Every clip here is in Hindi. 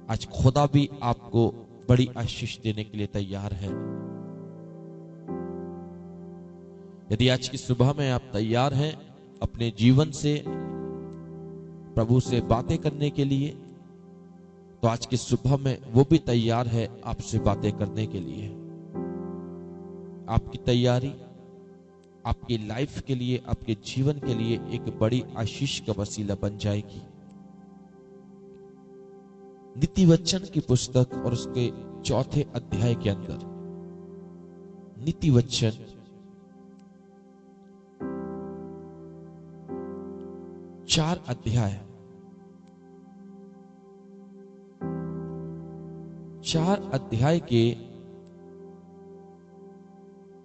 आज खुदा भी आपको बड़ी आशीष देने के लिए तैयार है। यदि आज की सुबह में आप तैयार हैं अपने जीवन से प्रभु से बातें करने के लिए, तो आज की सुबह में वो भी तैयार है आपसे बातें करने के लिए। आपकी तैयारी आपकी लाइफ के लिए, आपके जीवन के लिए एक बड़ी आशीष का वसीला बन जाएगी। नीति वचन की पुस्तक और उसके 4 अध्याय के अंदर नीति वचन 4 अध्याय 4 अध्याय के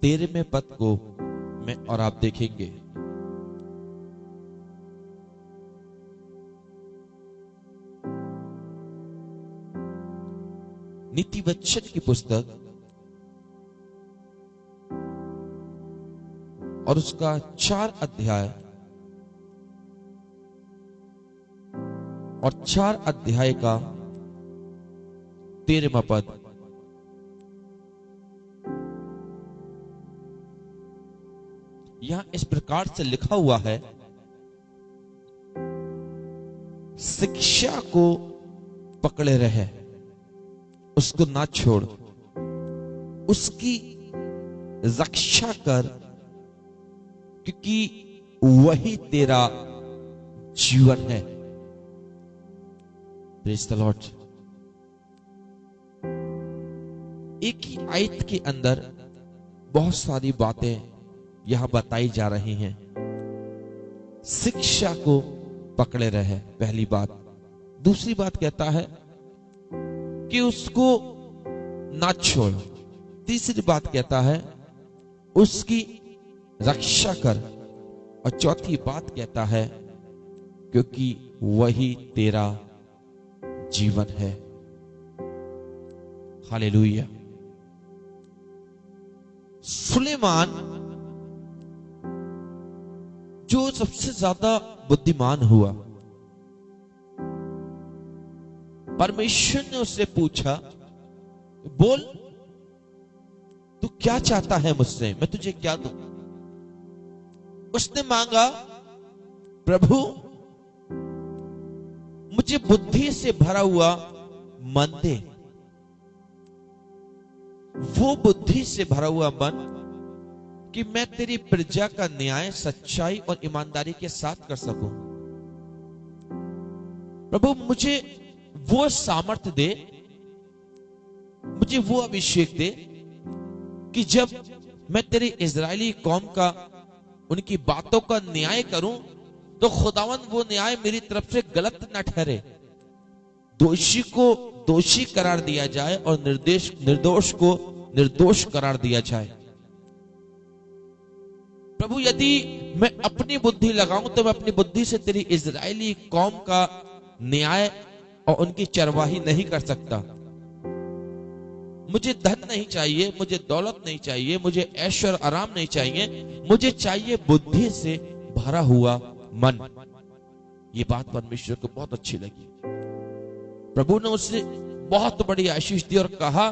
13वें पद को मैं और आप देखेंगे। नीति वचन की पुस्तक और उसका 4 अध्याय और 4 अध्याय का 13वां पद। यहां इस प्रकार से लिखा हुआ है, शिक्षा को पकड़े रहे, उसको ना छोड़, उसकी रक्षा कर, क्योंकि वही तेरा जीवन है। Praise the Lord. एक ही आयत के अंदर बहुत सारी बातें यहां बताई जा रही हैं। शिक्षा को पकड़े रहे, पहली बात। दूसरी बात कहता है कि उसको ना छोड़। तीसरी बात कहता है उसकी रक्षा कर। और चौथी बात कहता है क्योंकि वही तेरा जीवन है। हालेलुया। सुलेमान जो सबसे ज्यादा बुद्धिमान हुआ, परमेश्वर ने उससे पूछा, बोल तू क्या चाहता है मुझसे, मैं तुझे क्या दूं। उसने मांगा, प्रभु मुझे बुद्धि से भरा हुआ मन दे। वो बुद्धि से भरा हुआ मन कि मैं तेरी प्रजा का न्याय सच्चाई और ईमानदारी के साथ कर सकूं। प्रभु मुझे वो सामर्थ्य दे, मुझे वो अभिषेक दे कि जब मैं तेरी इजरायली कौम का, उनकी बातों का न्याय करूं, तो खुदावन वो न्याय मेरी तरफ से गलत न ठहरे। दोषी को दोषी करार दिया जाए और निर्दोष को निर्दोष करार दिया जाए। प्रभु यदि मैं अपनी बुद्धि लगाऊं तो मैं अपनी बुद्धि से तेरी इजरायली कौम का न्याय और उनकी चरवाही नहीं कर सकता। मुझे धन नहीं चाहिए, मुझे दौलत नहीं चाहिए, मुझे ऐश और आराम नहीं चाहिए, मुझे चाहिए बुद्धि से भरा हुआ मन। ये बात परमेश्वर को बहुत अच्छी लगी। प्रभु ने उसे बहुत बड़ी आशीष दी और कहा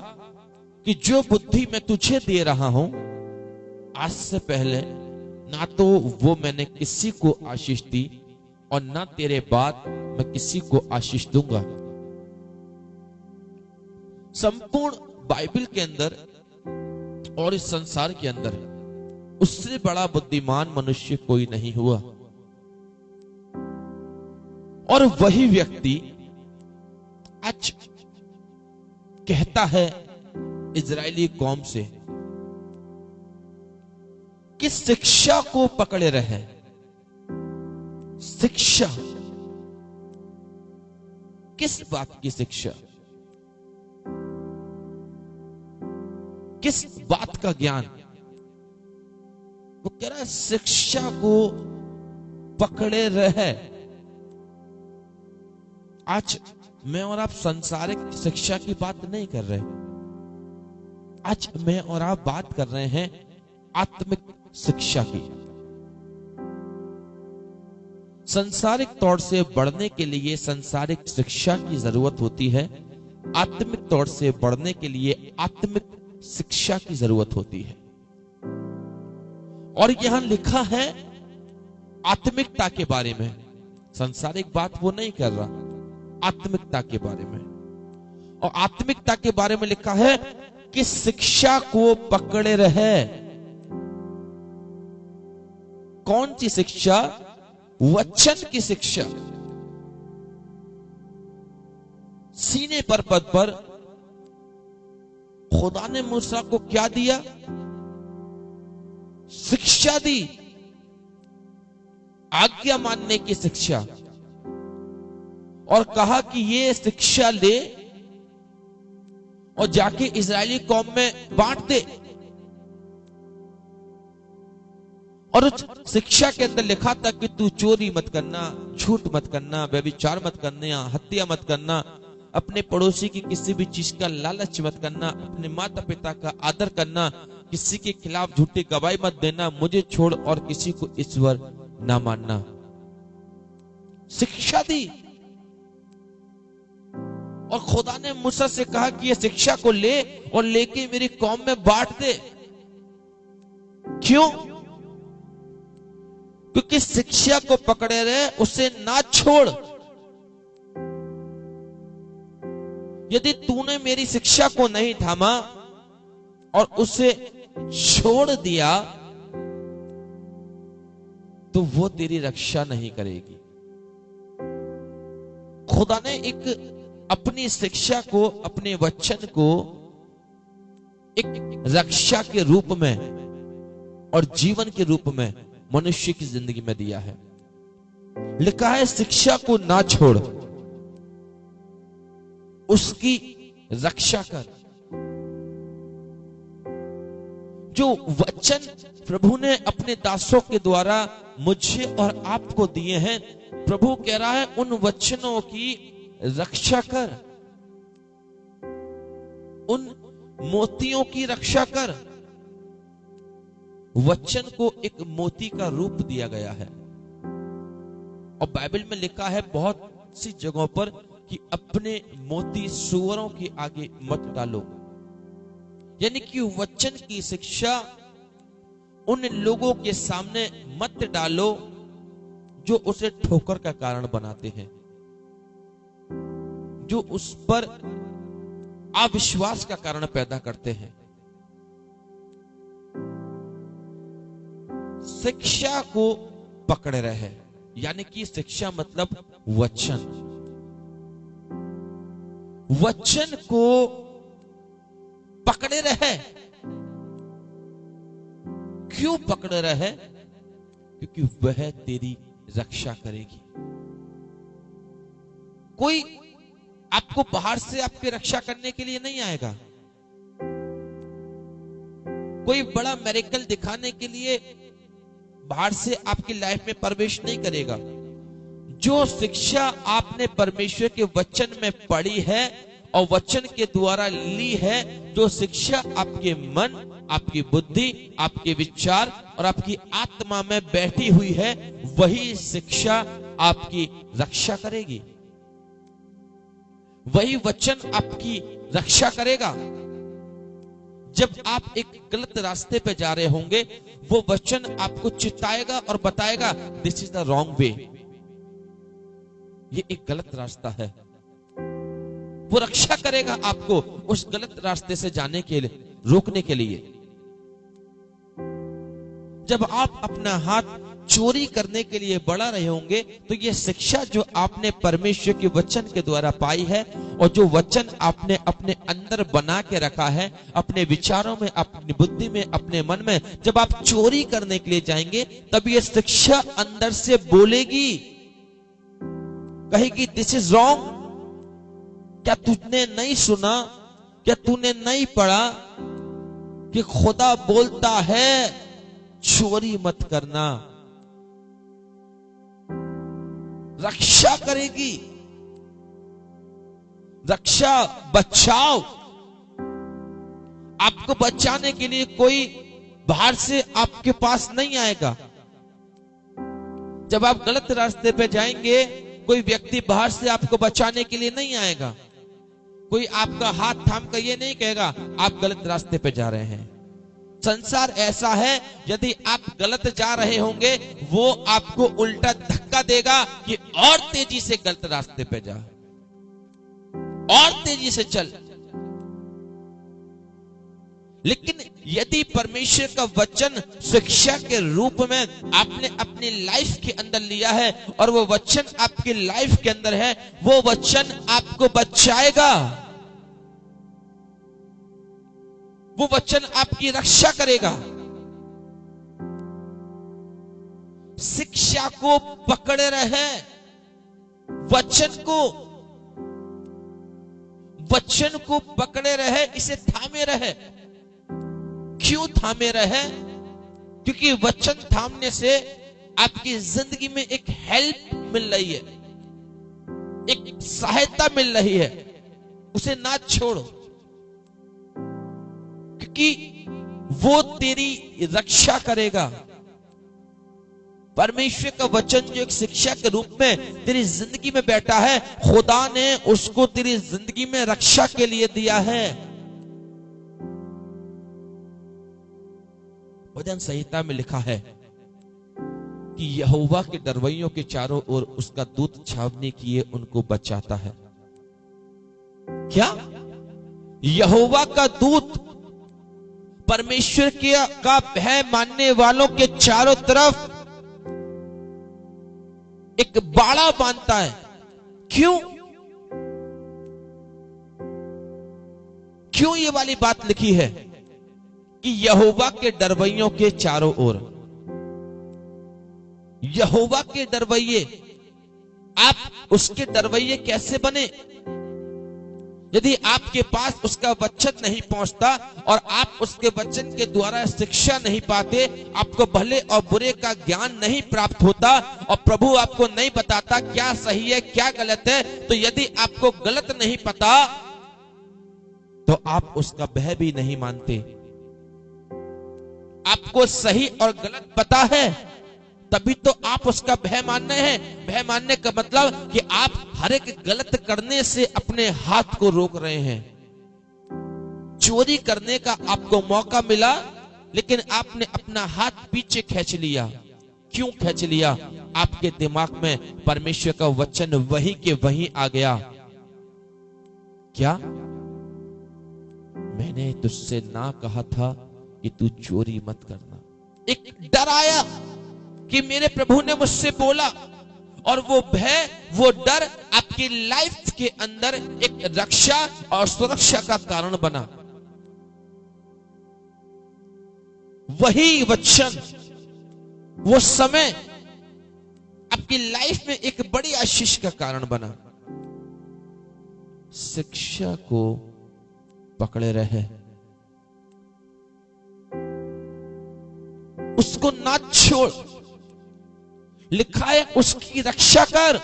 कि जो बुद्धि मैं तुझे दे रहा हूं, आज से पहले ना तो वो मैंने किसी को आशीष दी और ना तेरे बाद मैं किसी को आशीष दूंगा। संपूर्ण बाइबल के अंदर और इस संसार के अंदर उससे बड़ा बुद्धिमान मनुष्य कोई नहीं हुआ। और वही व्यक्ति आज कहता है इजरायली कौम से कि शिक्षा को पकड़े रहे। शिक्षा, किस बात की शिक्षा, किस बात का ज्ञान? वो कह रहा है शिक्षा को पकड़े रहे। आज मैं और आप सांसारिक शिक्षा की बात नहीं कर रहे। आज मैं और आप बात कर रहे हैं आत्मिक शिक्षा की। सांसारिक तौर से बढ़ने के लिए सांसारिक शिक्षा की जरूरत होती है, आत्मिक तौर से बढ़ने के लिए आत्मिक शिक्षा की जरूरत होती है। और यहां लिखा है आत्मिकता के बारे में, सांसारिक बात वो नहीं कर रहा, आत्मिकता के बारे में। और आत्मिकता के बारे में लिखा है कि शिक्षा को पकड़े रहे। कौन सी शिक्षा? वचन की शिक्षा। सीने पर पद पर खुदा ने मूसा को क्या दिया? शिक्षा दी, आज्ञा मानने की शिक्षा, और कहा कि ये शिक्षा ले और जाके इजरायली कौम में बांट दे। और उस शिक्षा के अंदर लिखा था कि तू चोरी मत करना, झूठ मत करना, व्यभिचार मत करना, हत्या मत करना, अपने पड़ोसी की किसी भी चीज का लालच मत करना, अपने माता पिता का आदर करना, किसी के खिलाफ झूठी गवाही मत देना, मुझे छोड़ और किसी को ईश्वर ना मानना। शिक्षा दी। और खुदा ने मूसा से कहा कि ये शिक्षा को ले और लेके मेरी कौम में बांट दे। क्यों? क्योंकि शिक्षा को पकड़े रहे, उसे ना छोड़। यदि तूने मेरी शिक्षा को नहीं थामा और उसे छोड़ दिया तो वो तेरी रक्षा नहीं करेगी। खुदा ने एक अपनी शिक्षा को, अपने वचन को एक रक्षा के रूप में और जीवन के रूप में मनुष्य की जिंदगी में दिया है। लिखा है शिक्षा को ना छोड़, उसकी रक्षा कर। जो वचन प्रभु ने अपने दासों के द्वारा मुझे और आपको दिए हैं, प्रभु कह रहा है उन वचनों की रक्षा कर, उन मोतियों की रक्षा कर। वचन को एक मोती का रूप दिया गया है। और बाइबल में लिखा है बहुत सी जगहों पर कि अपने मोती सूअरों के आगे मत डालो। यानी कि वचन की शिक्षा उन लोगों के सामने मत डालो जो उसे ठोकर का कारण बनाते हैं, जो उस पर अविश्वास का कारण पैदा करते हैं। शिक्षा को पकड़े रहे, यानी कि शिक्षा मतलब वचन। वचन को पकड़े रहे। क्यों पकड़े रहे? क्योंकि वह तेरी रक्षा करेगी। कोई आपको बाहर से आपकी रक्षा करने के लिए नहीं आएगा। कोई बड़ा मिरेकल दिखाने के लिए बाहर से आपकी लाइफ में प्रवेश नहीं करेगा। जो शिक्षा आपने परमेश्वर के वचन में पढ़ी है और वचन के द्वारा ली है, जो शिक्षा आपके मन, आपकी बुद्धि, आपके विचार और आपकी आत्मा में बैठी हुई है, वही शिक्षा आपकी रक्षा करेगी। वही वचन आपकी रक्षा करेगा। जब आप एक गलत रास्ते पे जा रहे होंगे, वो वचन आपको चिताएगा और बताएगा this is the wrong way, ये एक गलत रास्ता है। वो रक्षा करेगा आपको उस गलत रास्ते से जाने के लिए, रोकने के लिए। जब आप अपना हाथ चोरी करने के लिए बढ़ा रहे होंगे, तो ये शिक्षा जो आपने परमेश्वर के वचन के द्वारा पाई है और जो वचन आपने अपने अंदर बना के रखा है, अपने विचारों में, अपनी बुद्धि में, अपने मन में, जब आप चोरी करने के लिए जाएंगे, तब ये शिक्षा अंदर से बोलेगी, कहेगी दिस इज रॉन्ग। क्या तुझने नहीं सुना? क्या तूने नहीं पढ़ा कि खुदा बोलता है चोरी मत करना? रक्षा करेगी, रक्षा, बचाव। आपको बचाने के लिए कोई बाहर से आपके पास नहीं आएगा। जब आप गलत रास्ते पे जाएंगे, कोई व्यक्ति बाहर से आपको बचाने के लिए नहीं आएगा। कोई आपका हाथ थाम कर ये नहीं कहेगा आप गलत रास्ते पे जा रहे हैं। संसार ऐसा है, यदि आप गलत जा रहे होंगे वो आपको उल्टा धक्का देगा कि और तेजी से गलत रास्ते पे जा, और तेजी से चल। लेकिन यदि परमेश्वर का वचन शिक्षा के रूप में आपने अपनी लाइफ के अंदर लिया है और वो वचन आपकी लाइफ के अंदर है, वो वचन आपको बचाएगा, वो वचन आपकी रक्षा करेगा। शिक्षा को पकड़े रहे, वचन को पकड़े रहे, इसे थामे रहे। क्यों थामे रहे? क्योंकि वचन थामने से आपकी जिंदगी में एक हेल्प मिल रही है, एक सहायता मिल रही है, उसे ना छोड़ो, क्योंकि वो तेरी रक्षा करेगा। परमेश्वर का वचन जो एक शिक्षा के रूप में तेरी जिंदगी में बैठा है, खुदा ने उसको तेरी जिंदगी में रक्षा के लिए दिया है। भजन संहिता में लिखा है कि यहोवा के डरवैयों के चारों ओर उसका दूत छावनी किए उनको बचाता है। क्या? यहोवा का दूत परमेश्वर का भय मानने वालों के चारों तरफ एक बाड़ा बांधता है। क्यों? क्यों ये वाली बात लिखी है कि यहोवा के डरवैयों के चारों ओर? यहोवा के डरवैये, आप उसके डरवैये कैसे बने? यदि आपके पास उसका वचन नहीं पहुंचता और आप उसके वचन के द्वारा शिक्षा नहीं पाते, आपको भले और बुरे का ज्ञान नहीं प्राप्त होता और प्रभु आपको नहीं बताता क्या सही है क्या गलत है, तो यदि आपको गलत नहीं पता तो आप उसका भय भी नहीं मानते। आपको सही और गलत पता है तभी तो आप उसका भय मान रहे हैं। भय मानने का मतलब कि आप हर एक गलत करने से अपने हाथ को रोक रहे हैं। चोरी करने का आपको मौका मिला लेकिन आपने अपना हाथ पीछे खींच लिया। क्यों खींच लिया? आपके दिमाग में परमेश्वर का वचन वही के वही आ गया। क्या? मैंने तुझसे ना कहा था कि तू चोरी मत करना। एक डर आया कि मेरे प्रभु ने मुझसे बोला, और वो भय, वो डर आपकी लाइफ के अंदर एक रक्षा और सुरक्षा का कारण बना। वही वचन, वो समय आपकी लाइफ में एक बड़ी आशीष का कारण बना। शिक्षा को पकड़े रहे, उसको ना छोड़। लिखा है उसकी रक्षा कर।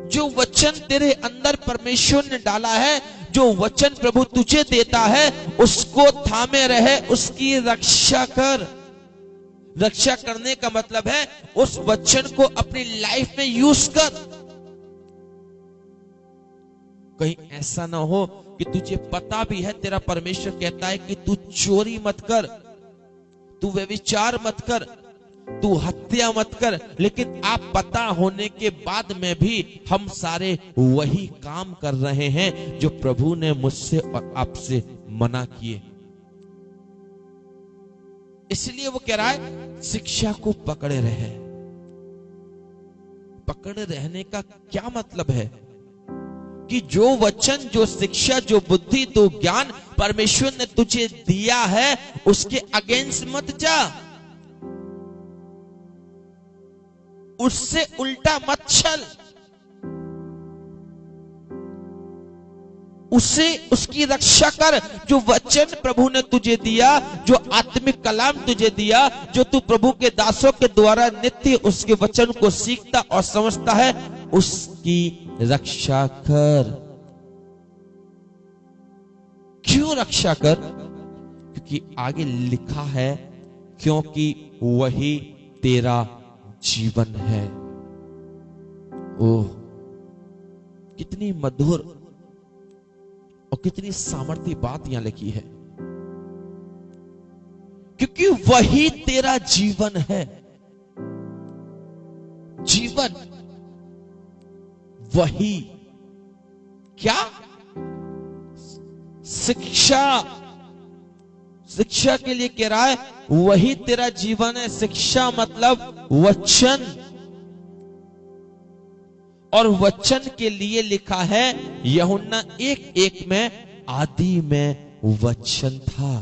जो वचन तेरे अंदर परमेश्वर ने डाला है, जो वचन प्रभु तुझे देता है, उसको थामे रहे, उसकी रक्षा कर। रक्षा करने का मतलब है उस वचन को अपनी लाइफ में यूज कर। कहीं ऐसा ना हो कि तुझे पता भी है, तेरा परमेश्वर कहता है कि तू चोरी मत कर, तू व्यभिचार मत कर, तू हत्या मत कर, लेकिन आप पता होने के बाद में भी हम सारे वही काम कर रहे हैं जो प्रभु ने मुझसे और आपसे मना किए। इसलिए वो कह रहा है शिक्षा को पकड़े रहे। पकड़े रहने का क्या मतलब है? कि जो वचन, जो शिक्षा, जो बुद्धि, जो ज्ञान परमेश्वर ने तुझे दिया है, उसके अगेंस्ट मत जा, उससे उल्टा मत चल, उससे उसकी रक्षा कर। जो वचन प्रभु ने तुझे दिया, जो आत्मिक कलाम तुझे दिया, जो तू प्रभु के दासों के द्वारा नित्य उसके वचन को सीखता और समझता है, उसकी रक्षा कर। क्यों रक्षा कर? क्योंकि आगे लिखा है, क्योंकि वही तेरा जीवन है। ओह, कितनी मधुर और कितनी सामर्थ्य बात यहां लिखी है, क्योंकि वही तेरा जीवन है। जीवन वही क्या? शिक्षा। शिक्षा के लिए कह रहा है वही तेरा जीवन है। शिक्षा मतलब वचन, और वचन के लिए लिखा है यूहन्ना 1:1 में, आदि में वचन था,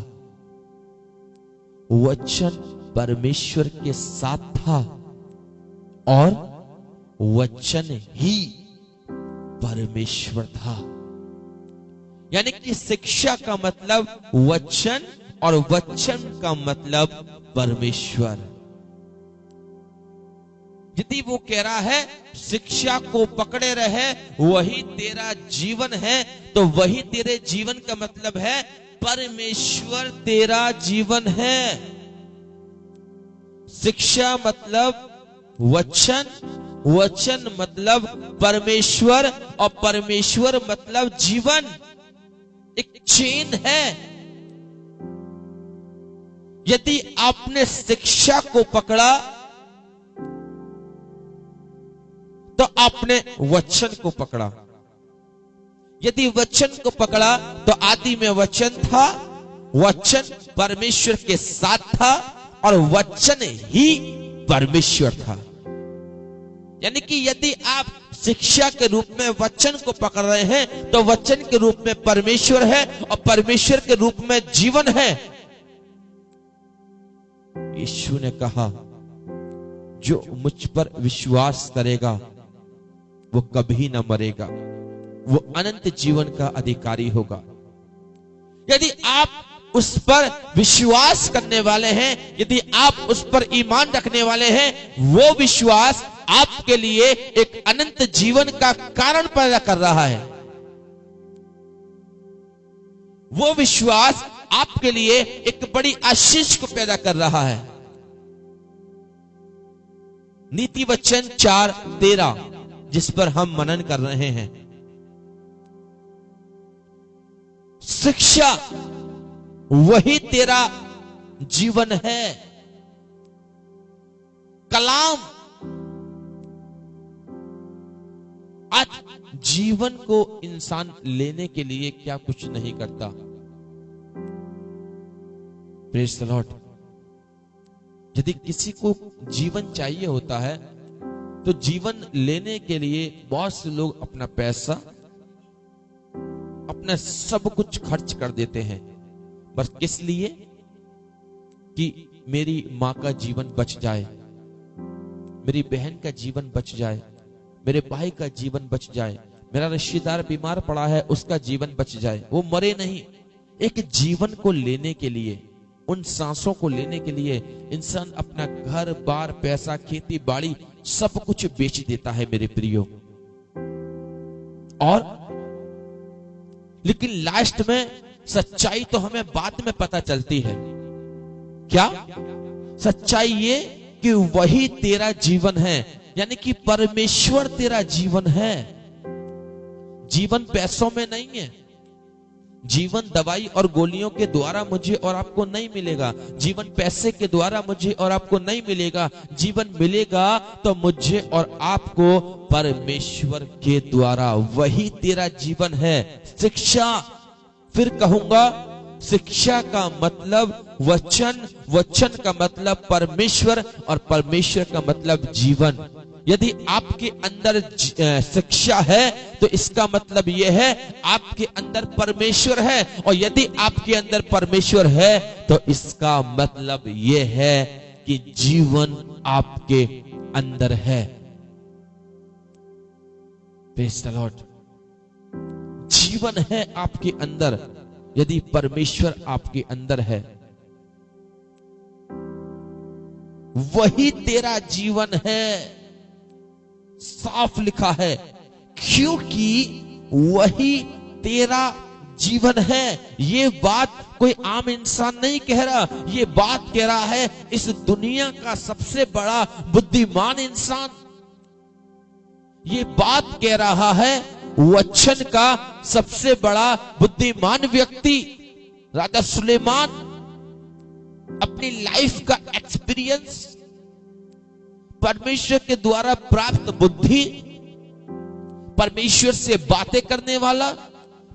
वचन परमेश्वर के साथ था और वचन ही परमेश्वर था। यानी कि शिक्षा का मतलब वचन और वचन का मतलब परमेश्वर। यदि वो कह रहा है शिक्षा को पकड़े रहे वही तेरा जीवन है, तो वही तेरे जीवन का मतलब है परमेश्वर तेरा जीवन है। शिक्षा मतलब वचन, वचन मतलब परमेश्वर, और परमेश्वर मतलब जीवन। एक चेन है। यदि आपने शिक्षा को पकड़ा तो आपने वचन को पकड़ा। यदि वचन को पकड़ा तो आदि में वचन था, वचन परमेश्वर के साथ था और वचन ही परमेश्वर था। यानी कि यदि आप शिक्षा के रूप में वचन को पकड़ रहे हैं तो वचन के रूप में परमेश्वर है और परमेश्वर के रूप में जीवन है। यीशु ने कहा जो मुझ पर विश्वास करेगा वो कभी न मरेगा, वो अनंत जीवन का अधिकारी होगा। यदि आप उस पर विश्वास करने वाले हैं, यदि आप उस पर ईमान रखने वाले हैं, वो विश्वास आपके लिए एक अनंत जीवन का कारण पैदा कर रहा है। वो विश्वास आपके लिए एक बड़ी आशीष को पैदा कर रहा है। नीति वचन 4:13 जिस पर हम मनन कर रहे हैं, शिक्षा वही तेरा जीवन है। कलाम आज जीवन को इंसान लेने के लिए क्या कुछ नहीं करता। Praise the Lord. यदि किसी को जीवन चाहिए होता है तो जीवन लेने के लिए बहुत से लोग अपना पैसा, अपना सब कुछ खर्च कर देते हैं। बस किस लिए? कि मेरी मां का जीवन बच जाए, मेरी बहन का जीवन बच जाए, मेरे भाई का जीवन बच जाए, मेरा रिश्तेदार बीमार पड़ा है उसका जीवन बच जाए, वो मरे नहीं। एक जीवन को लेने के लिए, उन सांसों को लेने के लिए इंसान अपना घर बार, पैसा, खेती बाड़ी सब कुछ बेच देता है मेरे प्रियो। और लेकिन लास्ट में सच्चाई तो हमें बाद में पता चलती है। क्या सच्चाई? ये कि वही तेरा जीवन है, यानी कि परमेश्वर तेरा जीवन है। जीवन पैसों में नहीं है, जीवन दवाई और गोलियों के द्वारा मुझे और आपको नहीं मिलेगा, जीवन पैसे के द्वारा मुझे और आपको नहीं मिलेगा। जीवन मिलेगा तो मुझे और आपको परमेश्वर के द्वारा। वही तेरा जीवन है। शिक्षा, फिर कहूंगा, शिक्षा का मतलब वचन, वचन का मतलब परमेश्वर और परमेश्वर का मतलब जीवन। यदि आपके अंदर शिक्षा है तो इसका मतलब यह है आपके अंदर परमेश्वर है, और यदि आपके अंदर परमेश्वर है तो इसका मतलब यह है कि जीवन आपके अंदर है। Praise the Lord. जीवन है आपके अंदर यदि परमेश्वर आपके अंदर है। वही तेरा जीवन है। साफ लिखा है, क्योंकि वही तेरा जीवन है। ये बात कोई आम इंसान नहीं कह रहा, ये बात कह रहा है इस दुनिया का सबसे बड़ा बुद्धिमान इंसान। ये बात कह रहा है वचन का सबसे बड़ा बुद्धिमान व्यक्ति राजा सुलेमान अपनी लाइफ का एक्सपीरियंस, परमेश्वर के द्वारा प्राप्त बुद्धि, परमेश्वर से बातें करने वाला,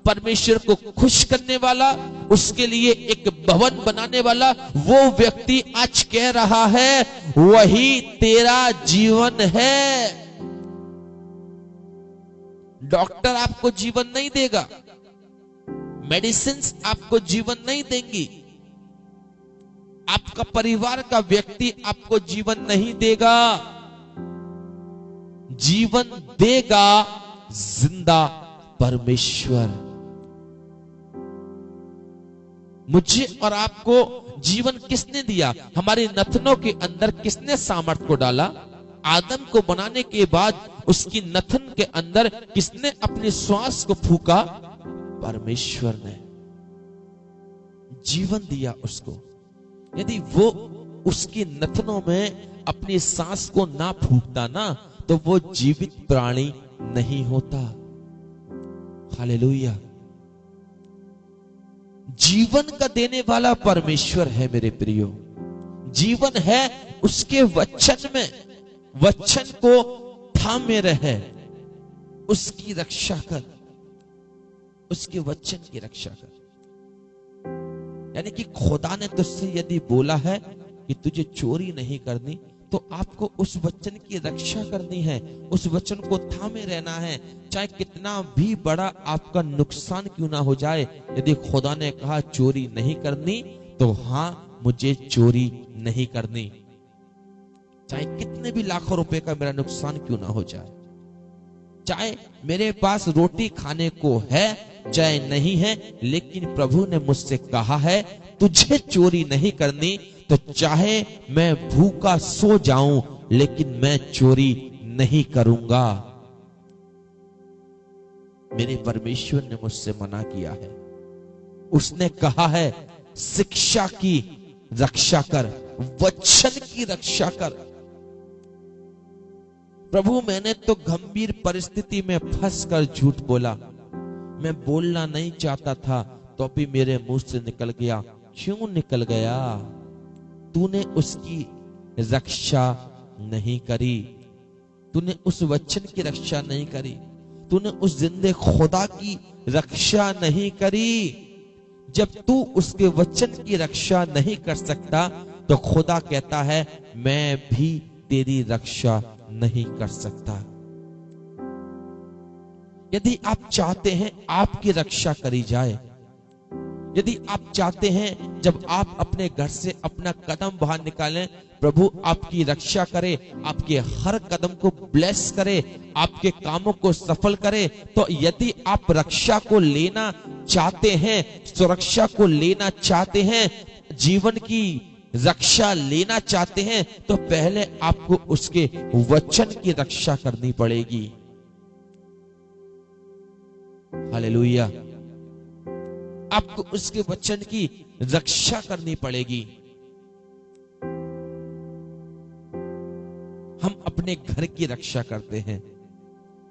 परमेश्वर को खुश करने वाला, उसके लिए एक भवन बनाने वाला, वो व्यक्ति आज कह रहा है वही तेरा जीवन है। डॉक्टर आपको जीवन नहीं देगा, मेडिसिन्स आपको जीवन नहीं देंगी, आपका परिवार का व्यक्ति आपको जीवन नहीं देगा। जीवन देगा जिंदा परमेश्वर। मुझे और आपको जीवन किसने दिया? हमारे नथनों के अंदर किसने सामर्थ को डाला? आदम को बनाने के बाद उसकी नथन के अंदर किसने अपने श्वास को फूका? परमेश्वर ने जीवन दिया उसको। यदि वो उसकी नथनों में अपनी सांस को ना फूकता ना, तो वो जीवित प्राणी नहीं होता। हालेलुया। जीवन का देने वाला परमेश्वर है मेरे प्रियो। जीवन है उसके वचन में। वचन को थामे रहे, उसकी रक्षा कर, उसके वचन की रक्षा कर। यानी कि खुदा ने तुझसे यदि बोला है कि तुझे चोरी नहीं करनी, तो आपको उस वचन की रक्षा करनी है, उस वचन को थामे रहना है, चाहे कितना भी बड़ा आपका नुकसान क्यों ना हो जाए। यदि खुदा ने कहा चोरी नहीं करनी, तो हां मुझे चोरी नहीं करनी, चाहे कितने भी लाखों रुपए का मेरा नुकसान क्यों ना हो जाए, चाहे मेरे पास रोटी खाने को है चाहे नहीं है, लेकिन प्रभु ने मुझसे कहा है तुझे चोरी नहीं करनी, तो चाहे मैं भूखा सो जाऊं लेकिन मैं चोरी नहीं करूंगा। मेरे परमेश्वर ने मुझसे मना किया है। उसने कहा है शिक्षा की रक्षा कर, वचन की रक्षा कर। प्रभु मैंने तो गंभीर परिस्थिति में फंसकर झूठ बोला, मैं बोलना नहीं चाहता था तो भी मेरे मुंह से निकल गया। क्यों निकल गया? तूने उसकी रक्षा नहीं करी, तूने उस वचन की रक्षा नहीं करी, तूने उस जिंदे खुदा की रक्षा नहीं करी। जब तू उसके वचन की रक्षा नहीं कर सकता, तो खुदा कहता है मैं भी तेरी रक्षा नहीं कर सकता। यदि आप चाहते हैं आपकी रक्षा करी जाए, यदि आप चाहते हैं जब आप अपने घर से अपना कदम बाहर निकालें, प्रभु आपकी रक्षा करे, आपके हर कदम को ब्लेस करे, आपके कामों को सफल करे, तो यदि आप रक्षा को लेना चाहते हैं, सुरक्षा को लेना चाहते हैं, जीवन की रक्षा लेना चाहते हैं, तो पहले आपको उसके वचन की रक्षा करनी पड़ेगी। हालेलुया। आपको उसके वचन की रक्षा करनी पड़ेगी। हम अपने घर की रक्षा करते हैं।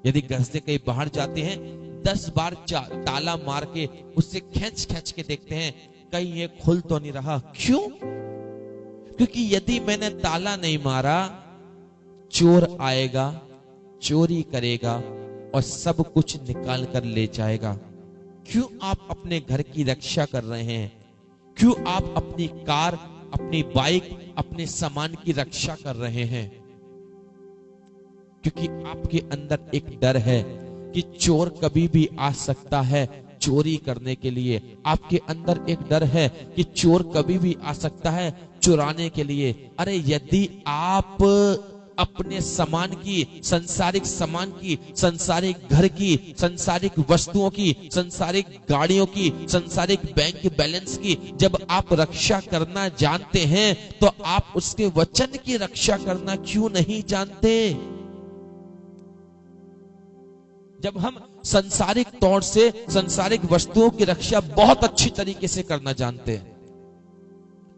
यदि घर से कहीं बाहर जाते हैं, 10 बार ताला मार के उससे खींच खींच के देखते हैं कहीं ये खुल तो नहीं रहा। क्यों? क्योंकि यदि मैंने ताला नहीं मारा, चोर आएगा, चोरी करेगा और सब कुछ निकाल कर ले जाएगा। क्यों आप अपने घर की रक्षा कर रहे हैं? क्यों आप अपनी कार, अपनी बाइक, अपने सामान की रक्षा कर रहे हैं? क्योंकि आपके अंदर एक डर है कि चोर कभी भी आ सकता है चोरी करने के लिए। आपके अंदर एक डर है कि चोर कभी भी आ सकता है चुराने के लिए। अरे यदि आप अपने सामान की, संसारिक सामान की, संसारिक घर की, संसारिक वस्तुओं की, संसारिक गाड़ियों की, संसारिक बैंक बैलेंस की जब आप रक्षा करना जानते हैं, तो आप उसके वचन की रक्षा करना क्यों नहीं जानते? जब हम संसारिक तौर से संसारिक वस्तुओं की रक्षा बहुत अच्छी तरीके से करना जानते हैं,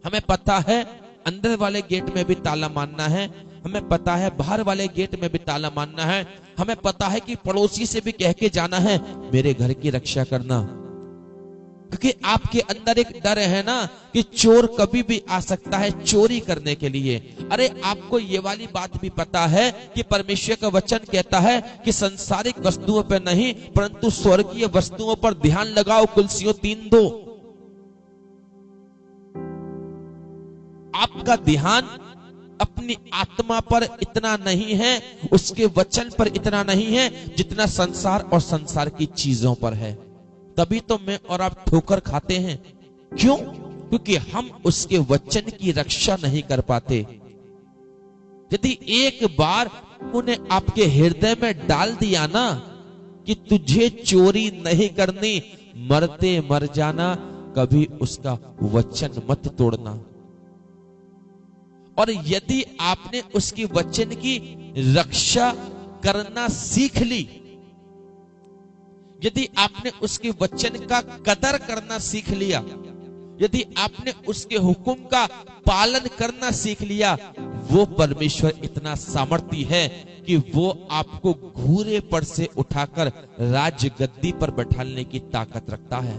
हमें पता है अंदर वाले गेट में भी ताला मारना है, हमें पता है बाहर वाले गेट में भी ताला मारना है, हमें पता है कि पड़ोसी से भी कह के जाना है मेरे घर की रक्षा करना, क्योंकि आपके अंदर एक डर है ना कि चोर कभी भी आ सकता है चोरी करने के लिए। अरे आपको ये वाली बात भी पता है कि परमेश्वर का वचन कहता है कि संसारिक वस्तुओं पर नहीं परंतु स्वर्गीय वस्तुओं पर ध्यान लगाओ, कुलसियों 3:2। आपका ध्यान अपनी आत्मा पर इतना नहीं है, उसके वचन पर इतना नहीं है जितना संसार और संसार की चीजों पर है। तभी तो मैं और आप ठोकर खाते हैं। क्यों? क्योंकि हम उसके वचन की रक्षा नहीं कर पाते। यदि एक बार उन्हें आपके हृदय में डाल दिया ना कि तुझे चोरी नहीं करनी, मरते मर जाना, कभी उसका वचन मत तोड़ना। और यदि आपने उसके वचन की रक्षा करना सीख ली, यदि आपने उसके वचन का कदर करना सीख लिया, यदि आपने उसके हुक्म का पालन करना सीख लिया, वो परमेश्वर इतना सामर्थी है कि वो आपको घूरे पर से उठाकर राज गद्दी पर बैठाने की ताकत रखता है।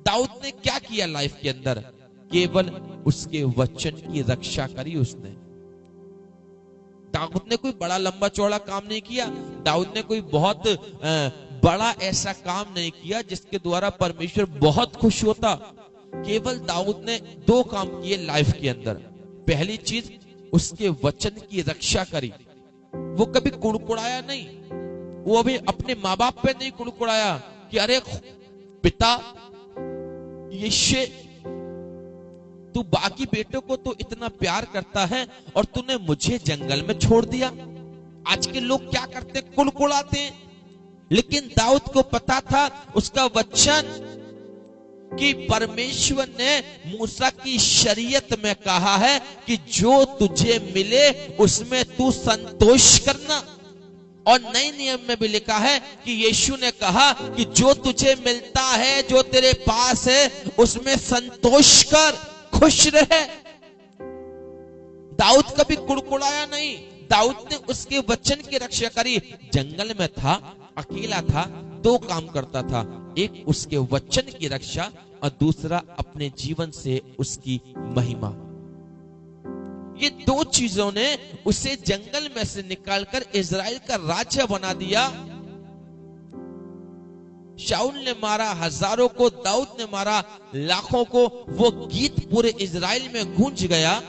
दाऊद ने क्या किया लाइफ के अंदर? केवल उसके वचन की रक्षा करी उसने। दाऊद ने कोई बड़ा लंबा चौड़ा काम नहीं किया, दाऊद ने कोई बहुत बड़ा ऐसा काम नहीं किया जिसके द्वारा परमेश्वर बहुत खुश होता। केवल दाऊद ने 2 काम किए लाइफ के अंदर। पहली चीज, उसके वचन की रक्षा करी। वो कभी कुड़कुड़ाया नहीं, वो अभी अपने माँ बाप पे नहीं कुड़कुड़ाया कि अरे पिता यीशु, तू बाकी बेटों को तो इतना प्यार करता है और तूने मुझे जंगल में छोड़ दिया। आज के लोग क्या करते? कुड़कुड़ाते हैं। लेकिन दाऊद को पता था उसका वचन कि परमेश्वर ने मूसा की शरीयत में कहा है कि जो तुझे मिले उसमें तू संतोष करना। और नए नियम में भी लिखा है कि यीशु ने कहा कि जो तुझे मिलता है, जो तेरे पास है, उसमें संतोष कर, खुश रहे। दाऊद कभी कुड़कुड़ाया नहीं, दाऊद ने उसके वचन की रक्षा करी। जंगल में था, अकेला था, 2 काम करता था, एक उसके वचन की रक्षा और दूसरा अपने जीवन से उसकी महिमा। ये 2 चीजों ने उसे जंगल में से निकालकर इजराइल का राजा बना दिया। शाऊल ने मारा हजारों को, दाऊद ने मारा लाखों को। वो गीत पूरे इजराइल में गूंज गया।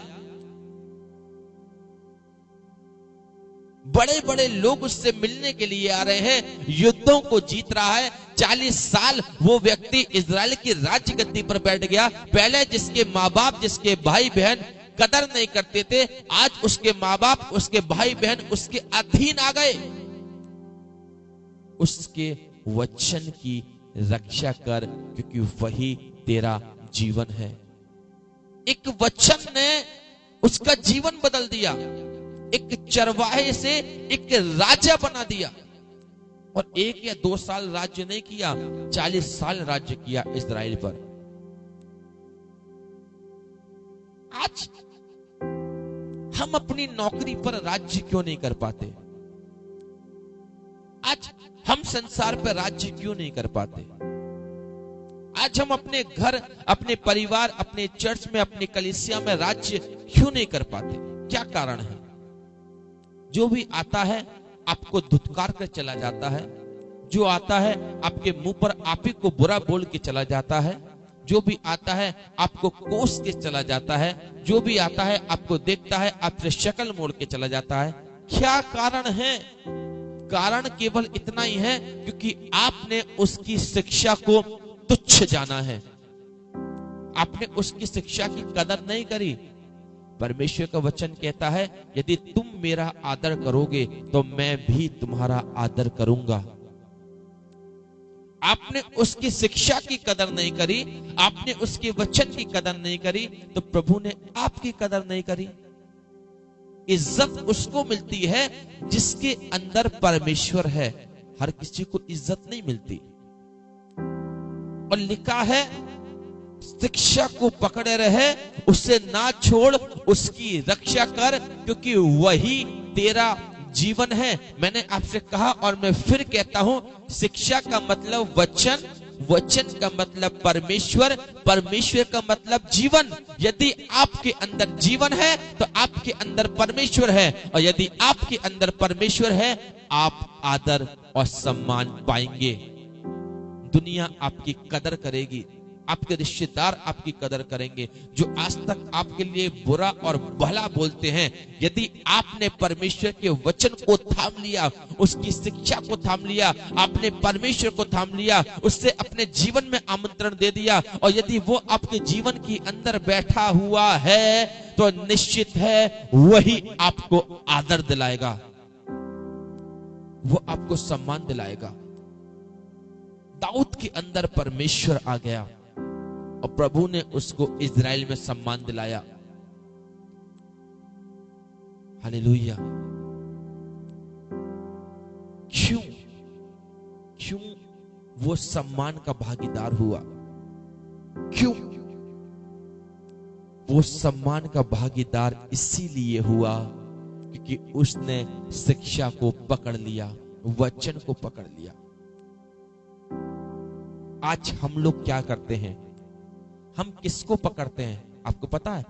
बड़े बड़े लोग उससे मिलने के लिए आ रहे हैं, युद्धों को जीत रहा है। 40 साल वो व्यक्ति इजराइल की राज्य गद्दी पर बैठ गया। पहले जिसके माँ बाप, जिसके भाई बहन कदर नहीं करते थे, आज उसके माँ बाप, उसके भाई बहन उसके अधीन आ गए। उसके वचन की रक्षा कर, क्योंकि वही तेरा जीवन है। एक वचन ने उसका जीवन बदल दिया। एक चरवाहे से एक राजा बना दिया। और 1 या 2 साल राज्य नहीं किया, 40 साल राज्य किया इजराइल पर। आज हम अपनी नौकरी पर राज्य क्यों नहीं कर पाते? आज हम संसार पर राज्य क्यों नहीं कर पाते? आज हम अपने घर, अपने परिवार, अपने चर्च में, अपनी कलीसिया में राज्य क्यों नहीं कर पाते? क्या कारण है? जो भी आता है आपको धुतकार कर चला जाता है, जो आता है आपके मुंह पर आप ही को बुरा बोल के चला जाता है, जो भी आता है आपको कोस के चला जाता है, जो भी आता है आपको देखता है आपसे शक्ल मोड़ के चला जाता है। क्या कारण है? कारण केवल इतना ही है क्योंकि आपने उसकी शिक्षा को तुच्छ जाना है, आपने उसकी शिक्षा की कदर नहीं करी। परमेश्वर का वचन कहता है यदि तुम मेरा आदर करोगे तो मैं भी तुम्हारा आदर करूंगा। आपने उसकी शिक्षा की कदर नहीं करी, आपने उसके वचन की कदर नहीं करी, तो प्रभु ने आपकी कदर नहीं करी। इज्जत उसको मिलती है जिसके अंदर परमेश्वर है। हर किसी को इज्जत नहीं मिलती। और लिखा है शिक्षा को पकड़े रहे, उसे ना छोड़, उसकी रक्षा कर, क्योंकि वही तेरा जीवन है। मैंने आपसे कहा और मैं फिर कहता हूं, शिक्षा का मतलब वचन, वचन का मतलब परमेश्वर, परमेश्वर का मतलब जीवन। यदि आपके अंदर जीवन है तो आपके अंदर परमेश्वर है, और यदि आपके अंदर परमेश्वर है, आप आदर और सम्मान पाएंगे। दुनिया आपकी कदर करेगी, आपके रिश्तेदार आपकी कदर करेंगे, जो आज तक आपके लिए बुरा और भला बोलते हैं। यदि आपने परमेश्वर के वचन को थाम लिया, उसकी शिक्षा को थाम लिया, आपने परमेश्वर को थाम लिया, उससे अपने जीवन में आमंत्रण दे दिया, और यदि वो आपके जीवन के अंदर बैठा हुआ है, तो निश्चित है वही आपको आदर दिलाएगा, वो आपको सम्मान दिलाएगा। दाऊद के अंदर परमेश्वर आ गया और प्रभु ने उसको इज़राइल में सम्मान दिलाया। हालेलुया। क्यों? क्यों वो सम्मान का भागीदार हुआ? क्यों वो सम्मान का भागीदार इसीलिए हुआ क्योंकि उसने शिक्षा को पकड़ लिया, वचन को पकड़ लिया। आज हम लोग क्या करते हैं? हम किसको पकड़ते हैं? आपको पता है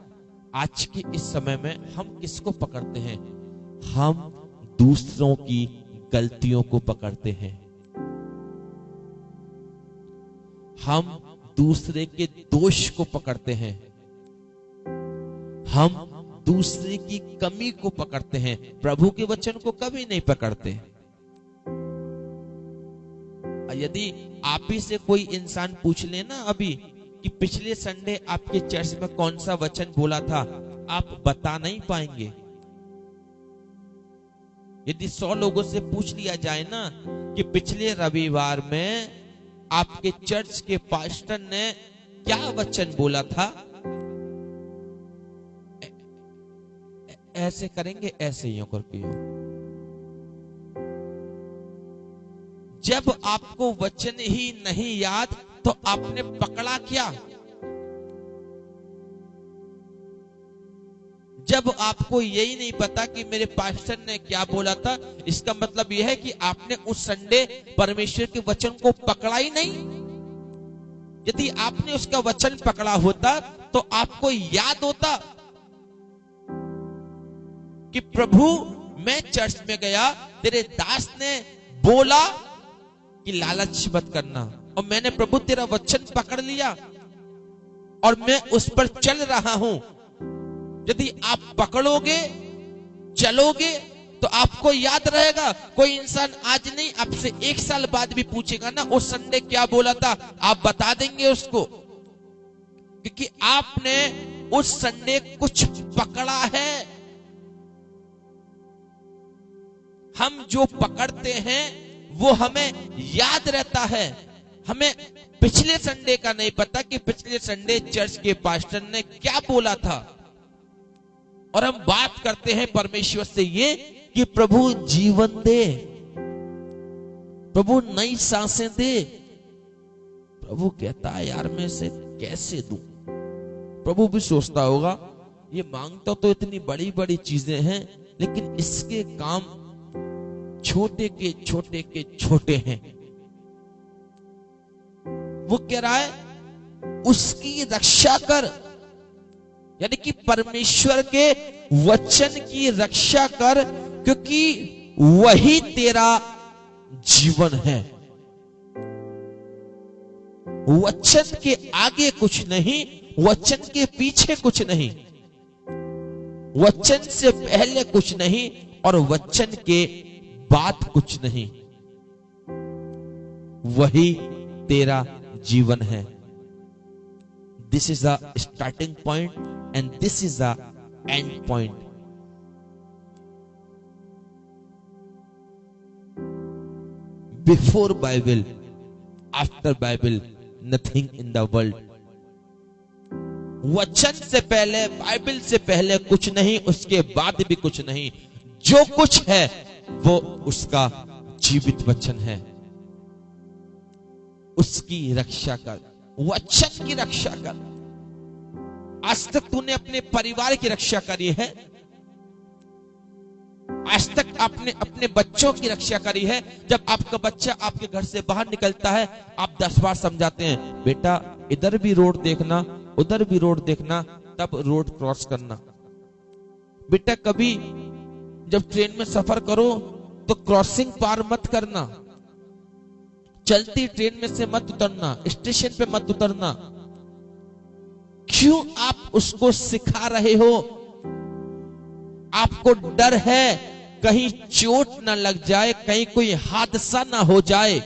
आज के इस समय में हम किसको पकड़ते हैं? हम दूसरों की गलतियों को पकड़ते हैं, हम दूसरे के दोष को पकड़ते हैं, हम दूसरे की कमी को पकड़ते हैं, प्रभु के वचन को कभी नहीं पकड़ते। यदि आप ही से कोई इंसान पूछ लेना अभी कि पिछले संडे आपके चर्च में कौन सा वचन बोला था, आप बता नहीं पाएंगे। यदि 100 लोगों से पूछ लिया जाए ना कि पिछले रविवार में आपके चर्च के पास्टर ने क्या वचन बोला था, ऐसे करेंगे, ऐसे ही करके। जब आपको वचन ही नहीं याद तो आपने पकड़ा क्या? जब आपको यही नहीं पता कि मेरे पास्टर ने क्या बोला था, इसका मतलब यह है कि आपने उस संडे परमेश्वर के वचन को पकड़ा ही नहीं। यदि आपने उसका वचन पकड़ा होता तो आपको याद होता कि प्रभु मैं चर्च में गया, तेरे दास ने बोला कि लालच मत करना, और मैंने प्रभु तेरा वचन पकड़ लिया और मैं उस पर चल रहा हूं। यदि आप पकड़ोगे, चलोगे, तो आपको याद रहेगा। कोई इंसान आज नहीं, आपसे 1 साल बाद भी पूछेगा ना उस संडे क्या बोला था, आप बता देंगे उसको, क्योंकि आपने उस संडे कुछ पकड़ा है। हम जो पकड़ते हैं वो हमें याद रहता है। हमें पिछले संडे का नहीं पता कि पिछले संडे चर्च के पास्टर ने क्या बोला था, और हम बात करते हैं परमेश्वर से ये कि प्रभु जीवन दे, प्रभु नई सांसें दे। प्रभु कहता है यार मैं इसे कैसे दूं? प्रभु भी सोचता होगा ये मांगता तो इतनी बड़ी बड़ी चीजें हैं, लेकिन इसके काम छोटे के छोटे हैं। वो कह रहा है उसकी रक्षा कर, यानी कि परमेश्वर के वचन की रक्षा कर, क्योंकि वही तेरा जीवन है। वचन के आगे कुछ नहीं, वचन के पीछे कुछ नहीं, वचन से पहले कुछ नहीं और वचन के बाद कुछ नहीं। वही तेरा जीवन है। This is the starting point and this is the end point. Before Bible, after Bible, nothing in the world. वचन से पहले, बाइबल से पहले कुछ नहीं, उसके बाद भी कुछ नहीं। जो कुछ है वो उसका जीवित वचन है। उसकी रक्षा कर, वचन की रक्षा कर। आज तक तूने अपने परिवार की रक्षा करी है, आज तक आपने अपने बच्चों की रक्षा करी है। जब आपका बच्चा आपके घर से बाहर निकलता है, आप 10 बार समझाते हैं, बेटा इधर भी रोड देखना, उधर भी रोड देखना, तब रोड क्रॉस करना। बेटा कभी जब ट्रेन में सफर करो तो क्रॉसिंग पार मत करना, चलती ट्रेन में से मत उतरना, स्टेशन पे मत उतरना। क्यों आप उसको सिखा रहे हो? आपको डर है कहीं चोट ना लग जाए, कहीं कोई हादसा ना हो जाए।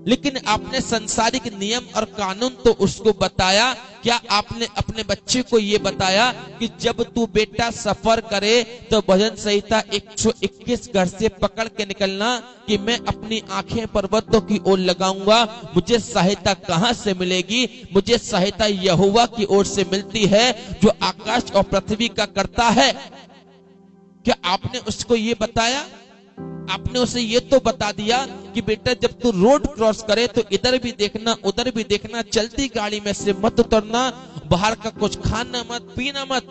लेकिन आपने संसारिक नियम और कानून तो उसको बताया। क्या आपने अपने बच्चे को यह बताया कि जब तू बेटा सफर करे तो भजन संहिता 121 घर से पकड़ के निकलना कि मैं अपनी आंखें पर्वतों की ओर लगाऊंगा, मुझे सहायता कहां से मिलेगी? मुझे सहायता यहोवा की ओर से मिलती है जो आकाश और पृथ्वी का करता है। क्या आपने उसको ये बताया? आपने उसे ये तो बता दिया कि बेटा जब तू रोड क्रॉस करे तो इधर भी देखना, उधर भी देखना, चलती गाड़ी में से मत उतरना, बाहर का कुछ खाना मत, पीना मत।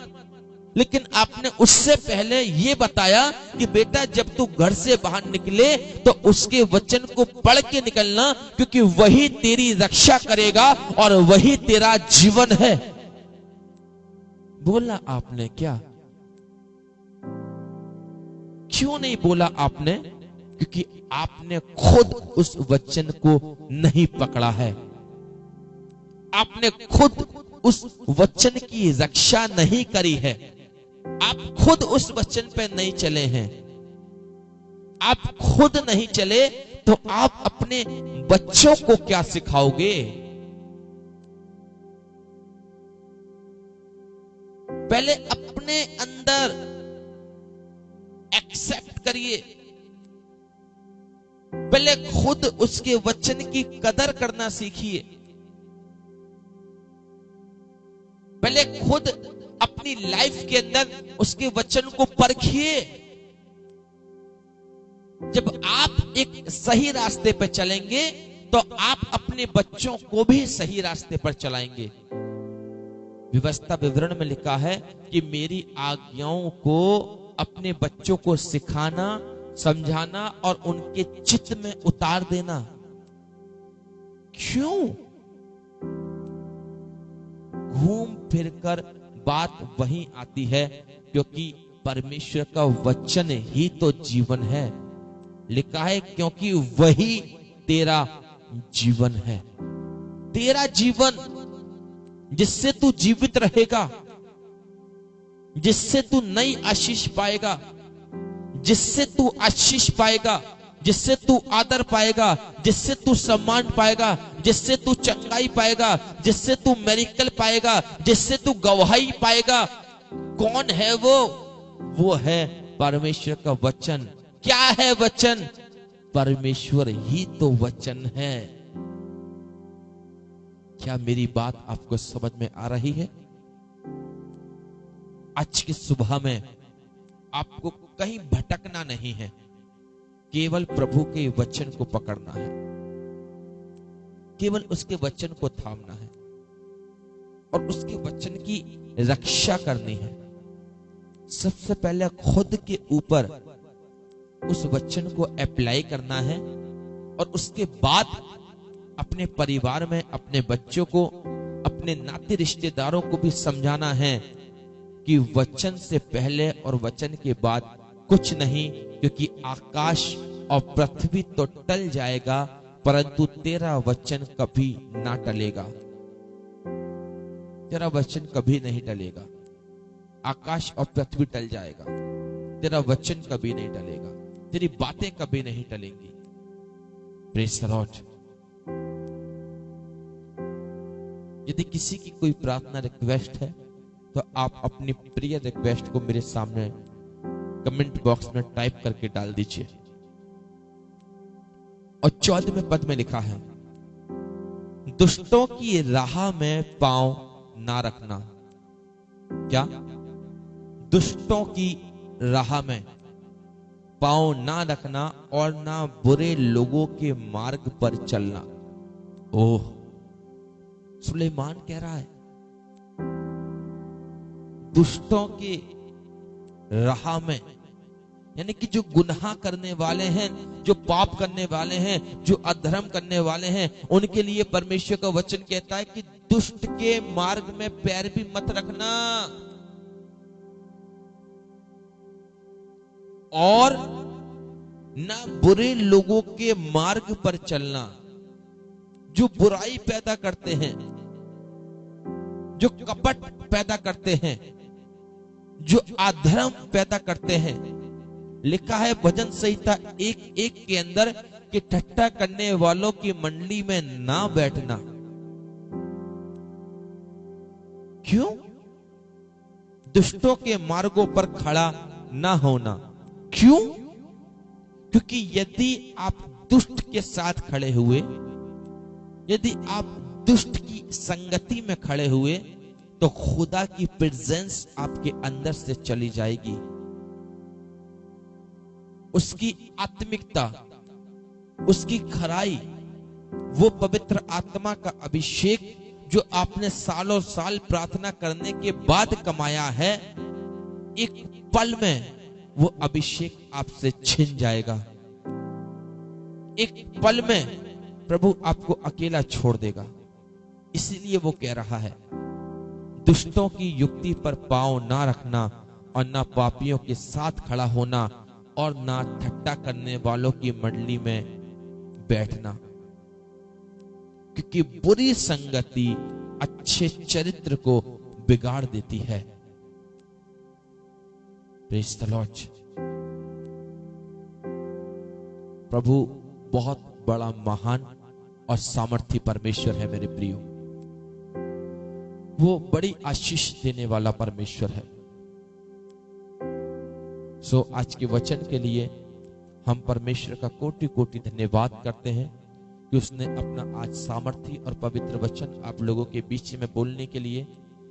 लेकिन आपने उससे पहले ये बताया कि बेटा जब तू घर से बाहर निकले तो उसके वचन को पढ़ के निकलना, क्योंकि वही तेरी रक्षा करेगा और वही तेरा जीवन है। बोला आपने क्या? क्यों नहीं बोला आपने? क्योंकि आपने खुद उस वचन को नहीं पकड़ा है, आपने खुद उस वचन की रक्षा नहीं करी है, आप खुद उस वचन पे नहीं चले हैं। आप खुद नहीं चले तो आप अपने बच्चों को क्या सिखाओगे? पहले अपने अंदर एक्सेप्ट करिए, पहले खुद उसके वचन की कदर करना सीखिए, पहले खुद अपनी लाइफ के अंदर उसके वचन को परखिए। जब आप एक सही रास्ते पर चलेंगे तो आप अपने बच्चों को भी सही रास्ते पर चलाएंगे। व्यवस्था विवरण में लिखा है कि मेरी आज्ञाओं को अपने बच्चों को सिखाना, समझाना और उनके चित्त में उतार देना। क्यों? घूम फिरकर बात वहीं आती है, क्योंकि परमेश्वर का वचन ही तो जीवन है। लिखा है क्योंकि वही तेरा जीवन है। तेरा जीवन जिससे तू जीवित रहेगा, जिससे तू नई आशीष पाएगा, जिससे तू आशीष पाएगा, जिससे तू आदर पाएगा, जिससे तू सम्मान पाएगा, जिससे तू चंगाई पाएगा, जिससे तू मेरिकल पाएगा, जिससे तू गवाही पाएगा। कौन है वो? वो है परमेश्वर का वचन। क्या है वचन? परमेश्वर ही तो वचन है। क्या मेरी बात आपको समझ में आ रही है? आज की सुबह में आपको कहीं भटकना नहीं है, केवल प्रभु के वचन को पकड़ना है, केवल उसके वचन को थामना है और उसके वचन की रक्षा करनी है। सबसे पहले खुद के ऊपर उस वचन को अप्लाई करना है और उसके बाद अपने परिवार में अपने बच्चों को, अपने नाते रिश्तेदारों को भी समझाना है कि वचन से पहले और वचन के बाद कुछ नहीं, क्योंकि आकाश और पृथ्वी तो टल जाएगा परंतु तेरा वचन कभी ना टलेगा। तेरा वचन कभी नहीं टलेगा। आकाश और पृथ्वी टल जाएगा, तेरा वचन कभी नहीं टलेगा, तेरी बातें कभी नहीं टलेंगी। Praise the Lord. यदि किसी की कोई प्रार्थना रिक्वेस्ट है तो आप अपनी प्रिय रिक्वेस्ट को मेरे सामने कमेंट बॉक्स में टाइप करके डाल दीजिए। और 14वें पद में लिखा है, दुष्टों की राह में पांव ना रखना। क्या? दुष्टों की राह में पांव ना रखना और ना बुरे लोगों के मार्ग पर चलना। ओह, सुलेमान कह रहा है दुष्टों के राह में, यानी कि जो गुनाह करने वाले हैं, जो पाप करने वाले हैं, जो अधर्म करने वाले हैं, उनके लिए परमेश्वर का वचन कहता है कि दुष्ट के मार्ग में पैर भी मत रखना और ना बुरे लोगों के मार्ग पर चलना, जो बुराई पैदा करते हैं, जो कपट पैदा करते हैं, जो अधर्म पैदा करते हैं। लिखा है भजन संहिता 1:1 के अंदर कि ठट्टा करने वालों की मंडली में ना बैठना। क्यों? दुष्टों के मार्गों पर खड़ा ना होना। क्यों? क्योंकि यदि आप दुष्ट के साथ खड़े हुए, यदि आप दुष्ट की संगति में खड़े हुए, तो खुदा की प्रेजेंस आपके अंदर से चली जाएगी। उसकी आत्मिकता, उसकी खराई, वो पवित्र आत्मा का अभिषेक जो आपने सालों साल प्रार्थना करने के बाद कमाया है, एक पल में वो अभिषेक आपसे छिन जाएगा। एक पल में प्रभु आपको अकेला छोड़ देगा। इसलिए वो कह रहा है दुष्टों की युक्ति पर पांव ना रखना और ना पापियों के साथ खड़ा होना और ना ठट्टा करने वालों की मंडली में बैठना, क्योंकि बुरी संगति अच्छे चरित्र को बिगाड़ देती है। Praise the Lord. प्रभु बहुत बड़ा, महान और सामर्थी परमेश्वर है मेरे प्रियो। वो बड़ी आशीष देने वाला परमेश्वर है। सो आज के वचन के लिए हम परमेश्वर का कोटि कोटि धन्यवाद करते हैं कि उसने अपना आज सामर्थी और पवित्र वचन आप लोगों के बीच में बोलने के लिए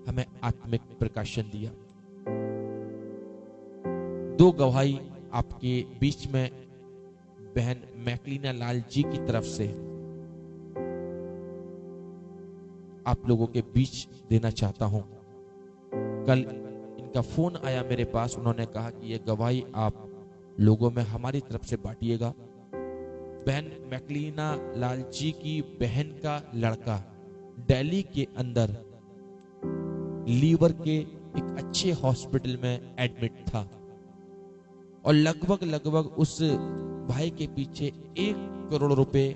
हमें आत्मिक प्रकाशन दिया। दो गवाही आपके बीच में बहन मैकलीना लाल जी की तरफ से आप लोगों के बीच देना चाहता हूं। कल इनका फोन आया मेरे पास, उन्होंने कहा कि ये गवाही आप लोगों में हमारी तरफ से बांटिएगा। बहन मैकलीना लाल जी की बहन का लड़का दिल्ली के अंदर लीवर के एक अच्छे हॉस्पिटल में एडमिट था और लगभग उस भाई के पीछे 1 करोड़ रुपए